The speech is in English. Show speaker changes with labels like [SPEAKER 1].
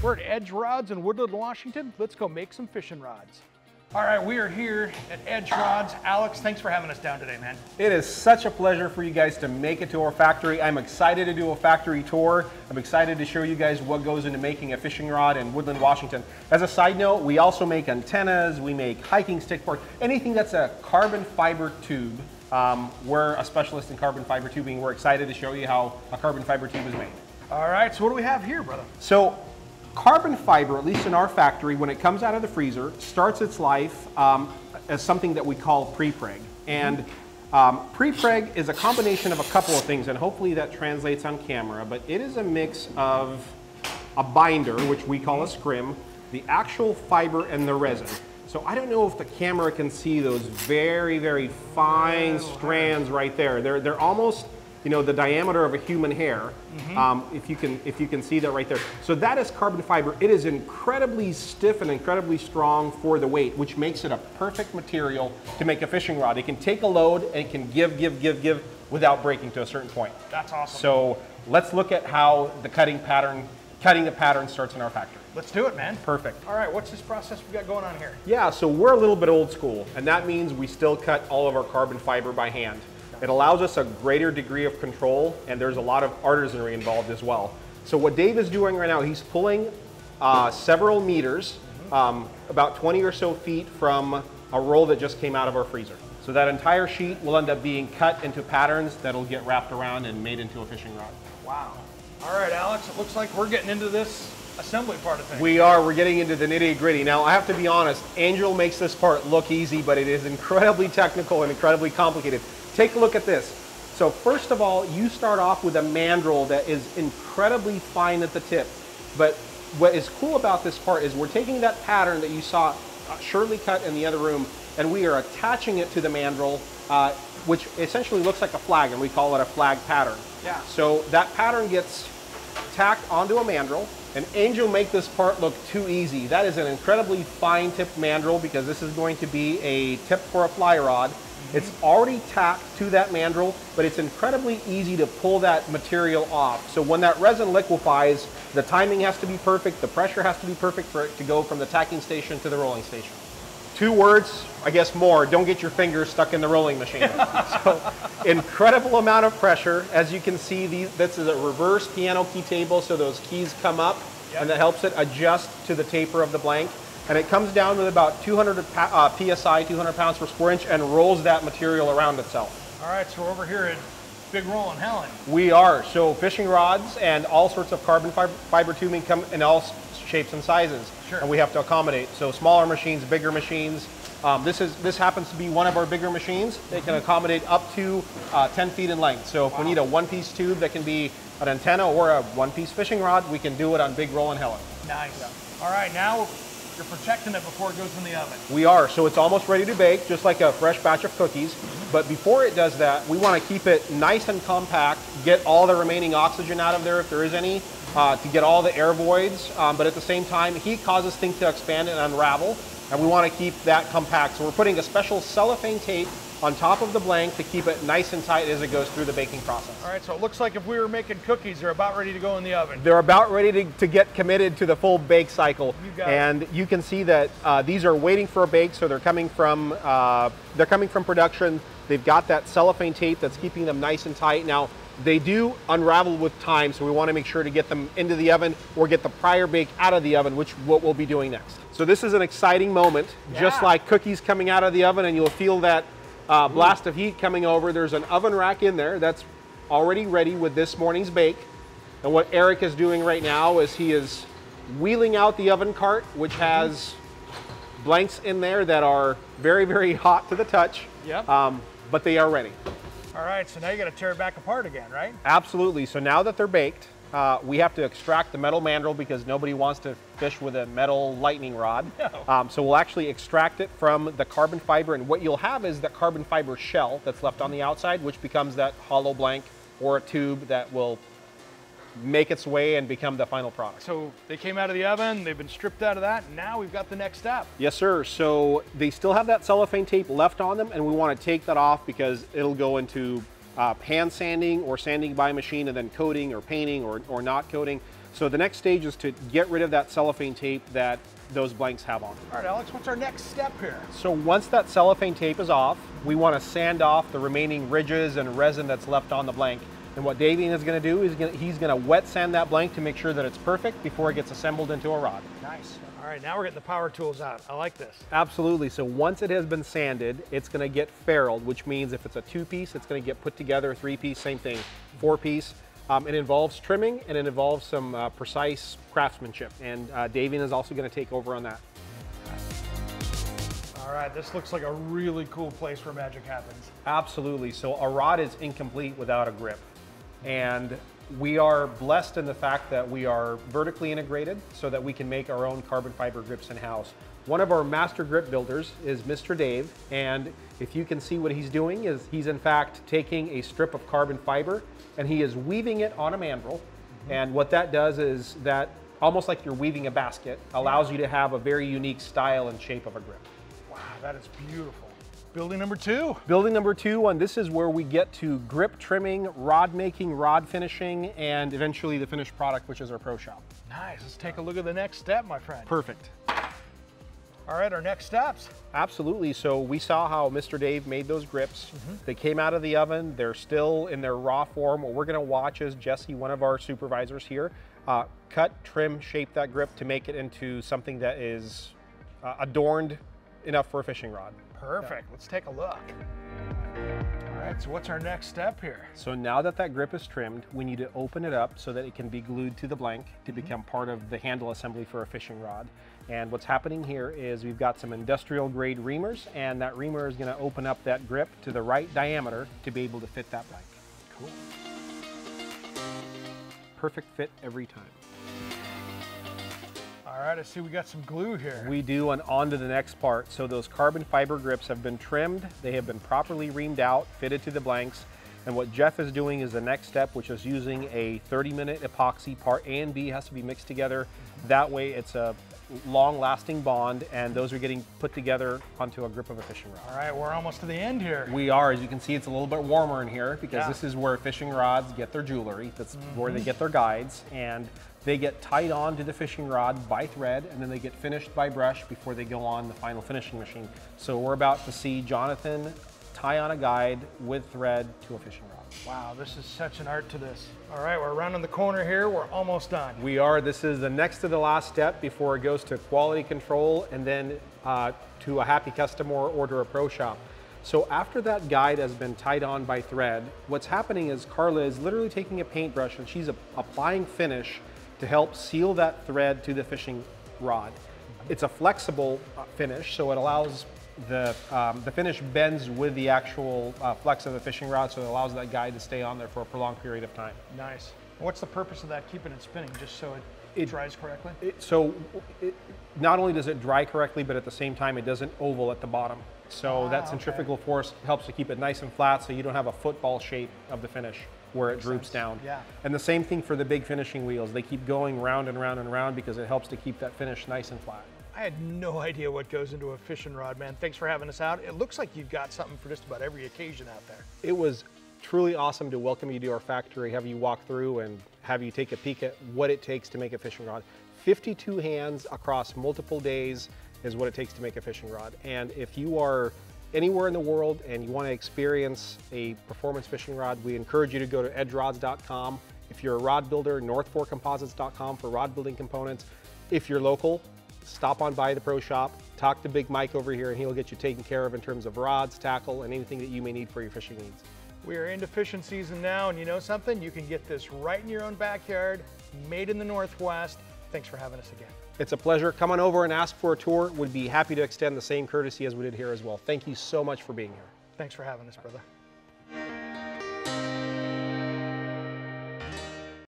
[SPEAKER 1] We're at Edge Rods in Woodland, Washington. Let's go make some fishing rods. All right, we are here at Edge Rods. Alex, thanks for having us down today, man.
[SPEAKER 2] It is such a pleasure for you guys to make it to our factory. I'm excited to do a factory tour. I'm excited to show you guys what goes into making a fishing rod in Woodland, Washington. As a side note, we also make antennas, we make hiking stick board, anything that's a carbon fiber tube. We're a specialist in carbon fiber tubing. We're excited to show you how a carbon fiber tube is made.
[SPEAKER 1] All right, so what do we have here, brother?
[SPEAKER 2] So, carbon fiber, at least in our factory, when it comes out of the freezer, starts its life as something that we call prepreg. And prepreg is a combination of a couple of things, and hopefully that translates on camera, but it is a mix of a binder, which we call a scrim, the actual fiber, and the resin. So I don't know if the camera can see those very, very fine strands right there. They're almost, you know, the diameter of a human hair, if you can see that right there. So that is carbon fiber. It is incredibly stiff and incredibly strong for the weight, which makes it a perfect material to make a fishing rod. It can take a load and it can give without breaking to a certain point.
[SPEAKER 1] That's awesome.
[SPEAKER 2] So let's look at how the cutting the pattern starts in our factory.
[SPEAKER 1] Let's do it, man.
[SPEAKER 2] Perfect.
[SPEAKER 1] All right, what's this process we got going on here?
[SPEAKER 2] Yeah, so we're a little bit old school, and that means we still cut all of our carbon fiber by hand. It allows us a greater degree of control, and there's a lot of artisanry involved as well. So what Dave is doing right now, he's pulling several meters, about 20 or so feet from a roll that just came out of our freezer. So that entire sheet will end up being cut into patterns that'll get wrapped around and made into a fishing rod.
[SPEAKER 1] Wow. All right, Alex, it looks like we're getting into this assembly part of things.
[SPEAKER 2] We're getting into the nitty gritty. Now, I have to be honest, Angel makes this part look easy, but it is incredibly technical and incredibly complicated. Take a look at this. So first of all, you start off with a mandrel that is incredibly fine at the tip. But what is cool about this part is we're taking that pattern that you saw Shirley cut in the other room, and we are attaching it to the mandrel, which essentially looks like a flag, and we call it a flag pattern.
[SPEAKER 1] Yeah.
[SPEAKER 2] So that pattern gets tacked onto a mandrel, and Angel make this part look too easy. That is an incredibly fine tipped mandrel because this is going to be a tip for a fly rod. It's already tacked to that mandrel, but it's incredibly easy to pull that material off. So when that resin liquefies, the timing has to be perfect, the pressure has to be perfect for it to go from the tacking station to the rolling station. 2 words, I guess more, don't get your fingers stuck in the rolling machine. So incredible amount of pressure. As you can see, this is a reverse piano key table, so those keys come up, and that helps it adjust to the taper of the blank. And it comes down with about 200 PSI, 200 pounds per square inch, and rolls that material around itself.
[SPEAKER 1] All right, so we're over here at Big Rollin' Helen.
[SPEAKER 2] We are. So fishing rods and all sorts of carbon fiber tubing come in all shapes and sizes.
[SPEAKER 1] Sure.
[SPEAKER 2] And we have to accommodate. So smaller machines, bigger machines. This happens to be one of our bigger machines. They can accommodate up to 10 feet in length. So if we need a one-piece tube that can be an antenna or a one-piece fishing rod, we can do it on Big Rollin' Helen.
[SPEAKER 1] Nice. Yeah. All right, now you're protecting it before it goes in the oven.
[SPEAKER 2] We are. So it's almost ready to bake, just like a fresh batch of cookies. But before it does that, we want to keep it nice and compact, get all the remaining oxygen out of there if there is any, to get all the air voids. But at the same time, heat causes things to expand and unravel, and we want to keep that compact. So we're putting a special cellophane tape on top of the blank to keep it nice and tight as it goes through the baking process.
[SPEAKER 1] All right, so it looks like if we were making cookies, they're about ready to go in the oven.
[SPEAKER 2] They're about ready to get committed to the full bake cycle.
[SPEAKER 1] You got
[SPEAKER 2] and you can see that these are waiting for a bake, so they're coming from production. They've got that cellophane tape that's keeping them nice and tight. Now, they do unravel with time, so we want to make sure to get them into the oven or get the prior bake out of the oven, which what we'll be doing next. So this is an exciting moment, just like cookies coming out of the oven, and you'll feel that blast of heat coming over. There's an oven rack in there that's already ready with this morning's bake. And what Eric is doing right now is he is wheeling out the oven cart, which has blanks in there that are very, very hot to the touch.
[SPEAKER 1] Yep.
[SPEAKER 2] But they are ready.
[SPEAKER 1] All right, so now you got to tear it back apart again, right?
[SPEAKER 2] Absolutely. So now that they're baked, we have to extract the metal mandrel because nobody wants to fish with a metal lightning rod.
[SPEAKER 1] No.
[SPEAKER 2] So we'll actually extract it from the carbon fiber, and what you'll have is that carbon fiber shell that's left on the outside, which becomes that hollow blank or a tube that will make its way and become the final product.
[SPEAKER 1] So they came out of the oven, they've been stripped out of that, and now we've got the next step.
[SPEAKER 2] Yes, sir. So they still have that cellophane tape left on them, and we want to take that off because it'll go into hand sanding or sanding by machine and then coating or painting or not coating. So the next stage is to get rid of that cellophane tape that those blanks have on.
[SPEAKER 1] All right, Alex, what's our next step here?
[SPEAKER 2] So once that cellophane tape is off, we want to sand off the remaining ridges and resin that's left on the blank. And what Davian is going to do is he's going to wet sand that blank to make sure that it's perfect before it gets assembled into a rod.
[SPEAKER 1] Nice. All right, now we're getting the power tools out. I like this.
[SPEAKER 2] Absolutely. So once it has been sanded, it's going to get ferruled, which means if it's a 2-piece, it's going to get put together. 3-piece, same thing. 4-piece. It involves trimming and it involves some precise craftsmanship. And Davian is also going to take over on that.
[SPEAKER 1] All right, this looks like a really cool place where magic happens.
[SPEAKER 2] Absolutely. So a rod is incomplete without a grip. And we are blessed in the fact that we are vertically integrated so that we can make our own carbon fiber grips in-house. One of our master grip builders is Mr. Dave, and if you can see what he's doing is he's in fact taking a strip of carbon fiber and he is weaving it on a mandrel. And what that does is that, almost like you're weaving a basket, allows you to have a very unique style and shape of a grip.
[SPEAKER 1] Wow, that is beautiful. Building number 2.
[SPEAKER 2] Building number 2, and this is where we get to grip trimming, rod making, rod finishing, and eventually the finished product, which is our pro shop.
[SPEAKER 1] Nice, let's take a look at the next step, my friend.
[SPEAKER 2] Perfect.
[SPEAKER 1] All right, our next steps.
[SPEAKER 2] Absolutely. So we saw how Mr. Dave made those grips. They came out of the oven. They're still in their raw form. What we're going to watch is Jesse, one of our supervisors here, cut, trim, shape that grip to make it into something that is adorned enough for a fishing rod.
[SPEAKER 1] Perfect. Let's take a look. All right, so what's our next step here?
[SPEAKER 2] So now that that grip is trimmed, we need to open it up so that it can be glued to the blank to become part of the handle assembly for a fishing rod. And what's happening here is we've got some industrial grade reamers, and that reamer is going to open up that grip to the right diameter to be able to fit that blank.
[SPEAKER 1] Cool.
[SPEAKER 2] Perfect fit every time.
[SPEAKER 1] All right, I see we got some glue here.
[SPEAKER 2] We do, and on to the next part. So those carbon fiber grips have been trimmed, they have been properly reamed out, fitted to the blanks, and what Jeff is doing is the next step, which is using a 30-minute epoxy. Part A and B has to be mixed together. That way it's a long-lasting bond, and those are getting put together onto a grip of a fishing rod.
[SPEAKER 1] All right, we're almost to the end here.
[SPEAKER 2] We are. As you can see, it's a little bit warmer in here because this is where fishing rods get their jewelry. That's where they get their guides, and they get tied on to the fishing rod by thread, and then they get finished by brush before they go on the final finishing machine. So we're about to see Jonathan tie on a guide with thread to a fishing rod.
[SPEAKER 1] Wow, this is such an art to this. All right, we're around the corner here. We're almost done.
[SPEAKER 2] We are. This is the next to the last step before it goes to quality control and then to a happy customer or to a pro shop. So after that guide has been tied on by thread, what's happening is Carla is literally taking a paintbrush and she's applying finish to help seal that thread to the fishing rod. It's a flexible finish, so it allows the finish bends with the actual flex of the fishing rod, so it allows that guide to stay on there for a prolonged period of time.
[SPEAKER 1] Nice. What's the purpose of that, keeping it spinning, just so it dries correctly?
[SPEAKER 2] Not only does it dry correctly, but at the same time it doesn't oval at the bottom. So that centrifugal force helps to keep it nice and flat so you don't have a football shape of the finish where it droops down.
[SPEAKER 1] Yeah.
[SPEAKER 2] And the same thing for the big finishing wheels. They keep going round and round and round because it helps to keep that finish nice and flat.
[SPEAKER 1] I had no idea what goes into a fishing rod, man. Thanks for having us out. It looks like you've got something for just about every occasion out there.
[SPEAKER 2] It was truly awesome to welcome you to our factory, have you walk through and have you take a peek at what it takes to make a fishing rod. 52 hands across multiple days is what it takes to make a fishing rod. And if you are anywhere in the world and you want to experience a performance fishing rod, we encourage you to go to edgerods.com. If you're a rod builder, north4composites.com for rod building components. If you're local, stop on by the pro shop, talk to Big Mike over here, and he'll get you taken care of in terms of rods, tackle, and anything that you may need for your fishing needs.
[SPEAKER 1] We are into fishing season now, and you know something? You can get this right in your own backyard, made in the Northwest. Thanks for having us again.
[SPEAKER 2] It's a pleasure. Come on over and ask for a tour. We'd be happy to extend the same courtesy as we did here as well. Thank you so much for being here.
[SPEAKER 1] Thanks for having us, brother.